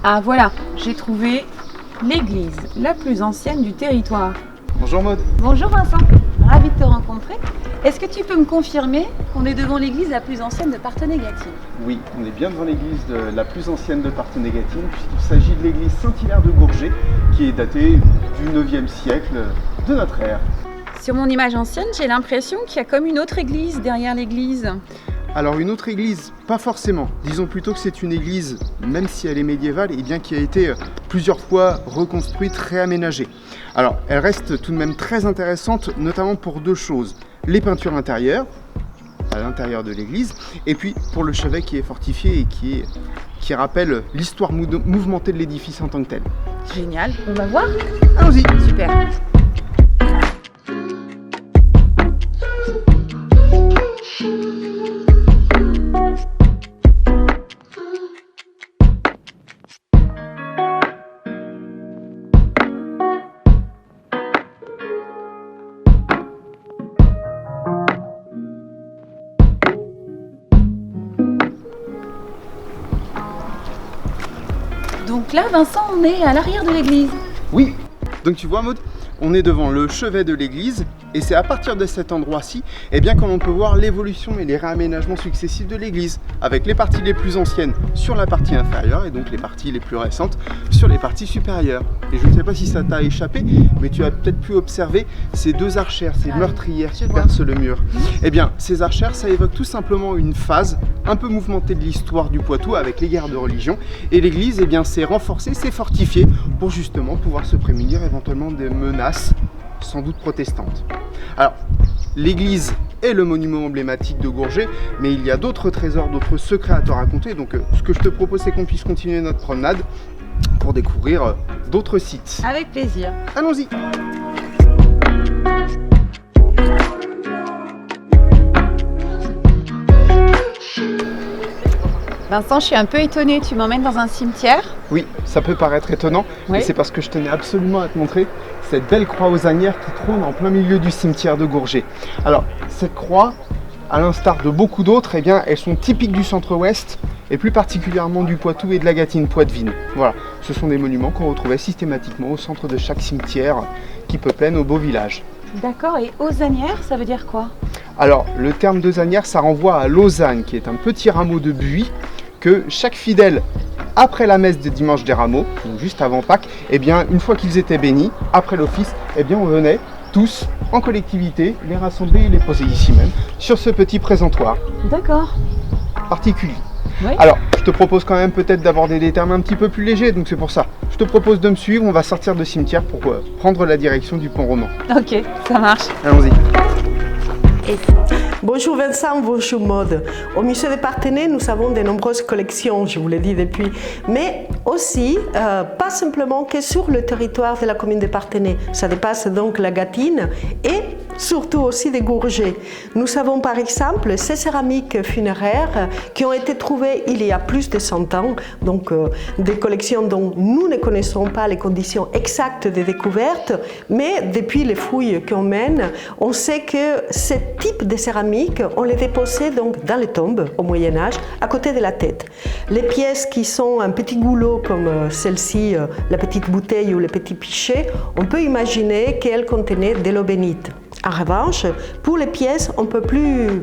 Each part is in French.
Ah voilà, j'ai trouvé l'église la plus ancienne du territoire. Bonjour Maud. Bonjour Vincent, ravi de te rencontrer. Est-ce que tu peux me confirmer qu'on est devant l'église la plus ancienne de Parthenay-Gâtine? Oui, on est bien devant l'église la plus ancienne de Parthenay-Gâtine, puisqu'il s'agit de l'église Saint-Hilaire de Gourget, qui est datée du 9e siècle de notre ère. Sur mon image ancienne, j'ai l'impression qu'il y a comme une autre église derrière l'église. Alors une autre église, pas forcément. Disons plutôt que c'est une église, même si elle est médiévale, et bien qui a été plusieurs fois reconstruite, réaménagée. Alors elle reste tout de même très intéressante, notamment pour deux choses. Les peintures intérieures, à l'intérieur de l'église, et puis pour le chevet qui est fortifié et qui rappelle l'histoire mouvementée de l'édifice en tant que tel. Génial, on va voir? Allons-y. Super. Donc là, Vincent, on est à l'arrière de l'église. Oui, donc tu vois Maud, on est devant le chevet de l'église et c'est à partir de cet endroit-ci que l'on peut voir l'évolution et les réaménagements successifs de l'église, avec les parties les plus anciennes sur la partie inférieure et donc les parties les plus récentes sur les parties supérieures. Et je ne sais pas si ça t'a échappé, mais tu as peut-être pu observer ces deux archères, ces meurtrières qui percent le mur. Ces archères, ça évoque tout simplement une phase un peu mouvementée de l'histoire du Poitou avec les guerres de religion, et l'église s'est renforcée, s'est fortifiée pour justement pouvoir se prémunir éventuellement des menaces sans doute protestantes. Alors, l'église est le monument emblématique de Gourget, mais il y a d'autres trésors, d'autres secrets à te raconter. Donc, ce que je te propose, c'est qu'on puisse continuer notre promenade pour découvrir d'autres sites. Avec plaisir. Allons-y. Vincent, je suis un peu étonnée, tu m'emmènes dans un cimetière? Oui, ça peut paraître étonnant, mais c'est parce que je tenais absolument à te montrer cette belle croix aux anières qui trône en plein milieu du cimetière de Gourget. Alors, cette croix, à l'instar de beaucoup d'autres, elles sont typiques du centre-ouest et plus particulièrement du Poitou et de la Gâtine poitevine. Voilà, ce sont des monuments qu'on retrouvait systématiquement au centre de chaque cimetière qui peuplait nos beaux villages. D'accord, et osanière, ça veut dire quoi? Alors, le terme d'osanière, ça renvoie à l'osagne, qui est un petit rameau de buis que chaque fidèle, après la messe des dimanches des rameaux, donc juste avant Pâques, une fois qu'ils étaient bénis, après l'office, on venait tous en collectivité les rassembler et les poser ici même, sur ce petit présentoir. D'accord. Particulier. Oui. Alors, je te propose quand même peut-être d'aborder des termes un petit peu plus légers, donc c'est pour ça. Je te propose de me suivre, on va sortir de cimetière pour prendre la direction du pont roman. Ok, ça marche. Allons-y. Bonjour Vincent, bonjour Maud. Au musée de Parthenay, nous avons de nombreuses collections, je vous l'ai dit depuis, mais aussi, pas simplement que sur le territoire de la commune de Parthenay. Ça dépasse donc la Gâtine et surtout aussi des Gourgets. Nous avons par exemple ces céramiques funéraires qui ont été trouvées il y a plus de 100 ans, donc des collections dont nous ne connaissons pas les conditions exactes de découverte, mais depuis les fouilles qu'on mène, on sait que ce type de céramique, on les déposait donc dans les tombes au Moyen-Âge, à côté de la tête. Les pièces qui sont un petit goulot comme celle-ci, la petite bouteille ou le petit pichet, on peut imaginer qu'elles contenaient de l'eau bénite. En revanche, pour les pièces un peu plus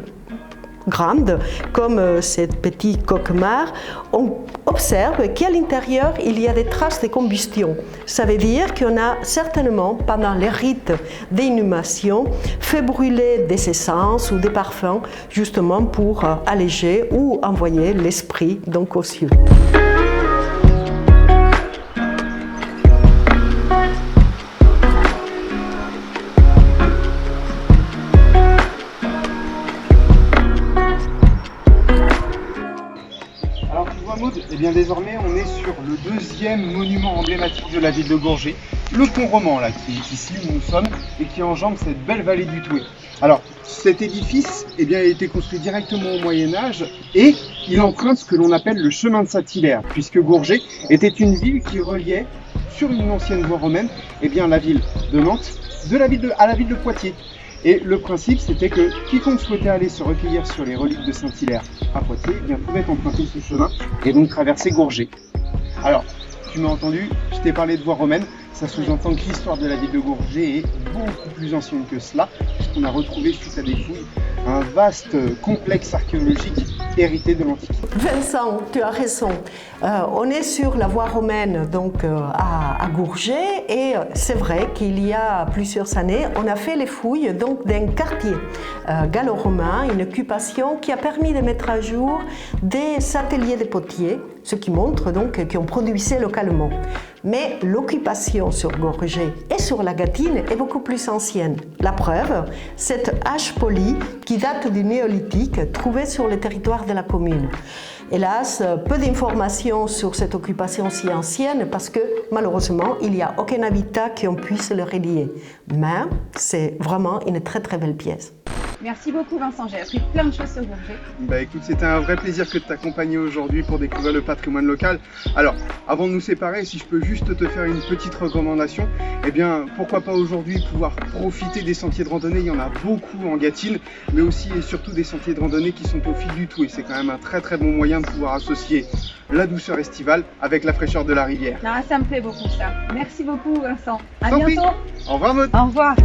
grandes, comme cette petite coquemar, on observe qu'à l'intérieur, il y a des traces de combustion. Ça veut dire qu'on a certainement, pendant les rites d'inhumation, fait brûler des essences ou des parfums, justement pour alléger ou envoyer l'esprit donc aux cieux. Désormais, on est sur le deuxième monument emblématique de la ville de Gourget, le pont roman, là, qui est ici où nous sommes et qui enjambe cette belle vallée du Thouet. Alors, cet édifice a été construit directement au Moyen-Âge et il emprunte ce que l'on appelle le chemin de Saint-Hilaire, puisque Gourget était une ville qui reliait, sur une ancienne voie romaine, la ville de Nantes à la ville de Poitiers. Et le principe, c'était que quiconque souhaitait aller se recueillir sur les reliques de Saint-Hilaire à Poitiers, pouvait emprunter ce chemin et donc traverser Gourget. Alors, Tu m'as entendu, je t'ai parlé de voie romaine. Ça sous-entend que l'histoire de la ville de Gourget est beaucoup plus ancienne que cela, puisqu'on a retrouvé, suite à des fouilles, un vaste complexe archéologique hérité de l'Antiquité. Vincent, tu as raison. On est sur la voie romaine donc, à Gourget et c'est vrai qu'il y a plusieurs années, on a fait les fouilles d'un quartier gallo-romain, une occupation qui a permis de mettre à jour des ateliers de potiers, ce qui montre donc qu'on produisait localement. Mais l'occupation sur Gourget et sur la Gâtine est beaucoup plus ancienne. La preuve, cette hache polie qui date du néolithique trouvée sur le territoire de la commune. Hélas, peu d'informations sur cette occupation si ancienne parce que malheureusement, il n'y a aucun habitat qui en puisse le relier. Mais c'est vraiment une très très belle pièce. Merci beaucoup Vincent, j'ai appris plein de choses sur Gourget. Bah écoute, c'était un vrai plaisir que de t'accompagner aujourd'hui pour découvrir le patrimoine local. Alors, avant de nous séparer, si je peux juste te faire une petite recommandation, eh bien, pourquoi pas aujourd'hui pouvoir profiter des sentiers de randonnée. Il y en a beaucoup en Gâtine, mais aussi et surtout des sentiers de randonnée qui sont au fil du tout. Et c'est quand même un très très bon moyen de pouvoir associer la douceur estivale avec la fraîcheur de la rivière. Non, ça me plaît beaucoup ça. Merci beaucoup Vincent. À Sans prix. bientôt. Au revoir Maud. Au revoir.